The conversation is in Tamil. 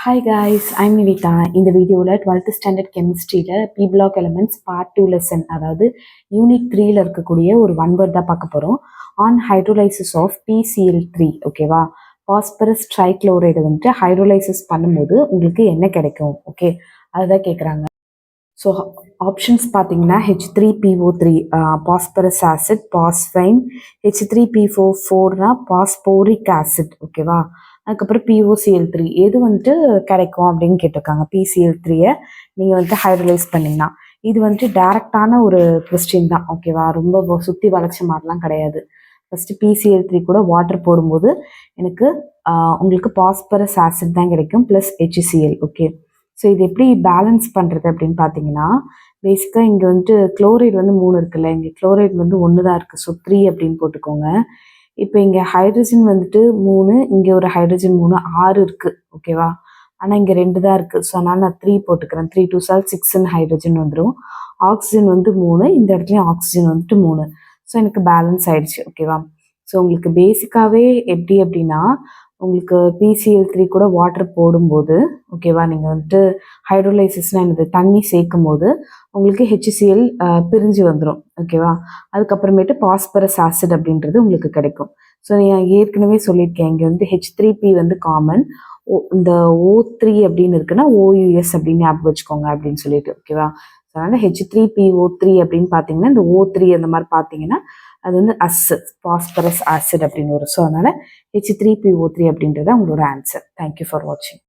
Hi guys, I'm Nivita. இந்த வீடியோவில் 12th ஸ்டாண்டர்ட் கெமிஸ்ட்ரியில் P block elements part 2 lesson, அதாவது யூனிட் 3ல இருக்கக்கூடிய ஒரு ஒன் வேர்ட் தான் பார்க்க போகிறோம். ஆன் ஹைட்ரோலைசிஸ் ஆஃப் PCl3, ஓகேவா? பாஸ்பரஸ் ட்ரைக்ளோரைடு வந்துட்டு ஹைட்ரோலைசிஸ் பண்ணும்போது உங்களுக்கு என்ன கிடைக்கும், ஓகே, அதுதான் கேட்குறாங்க. ஸோ ஆப்ஷன்ஸ் பார்த்தீங்கன்னா H3PO3 phosphorus acid, phosphine, H3PO4 phosphoric acid, ஓகேவா? அதுக்கப்புறம் POCl3 எது வந்துட்டு கிடைக்கும் அப்படின்னு கேட்டிருக்காங்க. PCl3யை நீங்கள் வந்துட்டு ஹைட்ரலைஸ் பண்ணிங்கன்னா இது வந்துட்டு டேரெக்டான ஒரு கொஸ்டின் தான், ஓகேவா? ரொம்ப சுற்றி வளைச்ச மாதிரிலாம் கிடையாது. ஃபஸ்ட்டு PCl3 கூட வாட்டர் போடும்போது எனக்கு உங்களுக்கு பாஸ்பரஸ் ஆசிட் தான் கிடைக்கும் ப்ளஸ் HCl, ஓகே. ஸோ இது எப்படி பேலன்ஸ் பண்ணுறது அப்படின்னு பார்த்தீங்கன்னா, பேசிக்காக இங்கே வந்துட்டு குளோரைடு வந்து 3 இருக்குல்ல, இங்கே குளோரைடு வந்து 1 தான் இருக்குது. ஸோ 3 அப்படின்னு போட்டுக்கோங்க. இப்போ இங்கே ஹைட்ரஜன் வந்துட்டு 3, இங்கே ஒரு ஹைட்ரஜன் 3, 6 இருக்குது, ஓகேவா? ஆனால் இங்கே 2 தான் இருக்குது. ஸோ அதனால் நான் 3 போட்டுக்கிறேன். 3 2 6 ஹைட்ரஜன் வந்துடும். ஆக்சிஜன் வந்து 3, இந்த இடத்துலையும் ஆக்சிஜன் வந்துட்டு 3. ஸோ எனக்கு பேலன்ஸ் ஆயிடுச்சு, ஓகேவா? ஸோ உங்களுக்கு பேசிக்காகவே எப்படி அப்படின்னா, உங்களுக்கு PCl3 கூட வாட்டர் போடும்போது, ஓகேவா, நீங்கள் வந்துட்டு ஹைட்ரோலைசிஸ்னால் என்னது, தண்ணி சேர்க்கும் போது உங்களுக்கு HCl பிரிஞ்சு வந்துடும், ஓகேவா? அதுக்கப்புறமேட்டு பாஸ்பரஸ் ஆசிட் அப்படின்றது உங்களுக்கு கிடைக்கும். ஸோ நான் ஏற்கனவே சொல்லியிருக்கேன், இங்கே வந்து H3P வந்து காமன், இந்த O3 அப்படின்னு இருக்குன்னா OUS அப்படின்னு ஞாபகம் வச்சுக்கோங்க அப்படின்னு சொல்லிட்டு, ஓகேவா? அதனால் H3PO3 அப்படின்னு பார்த்தீங்கன்னா, இந்த O3 அந்த மாதிரி பார்த்தீங்கன்னா அது வந்து பாஸ்பரஸ் ஆசிட் அப்படின்னு வரும். ஸோ அதனால் H3PO3 அப்படின்றது உங்களோட ஆன்சர். தேங்க்யூ ஃபார் வாட்சிங்.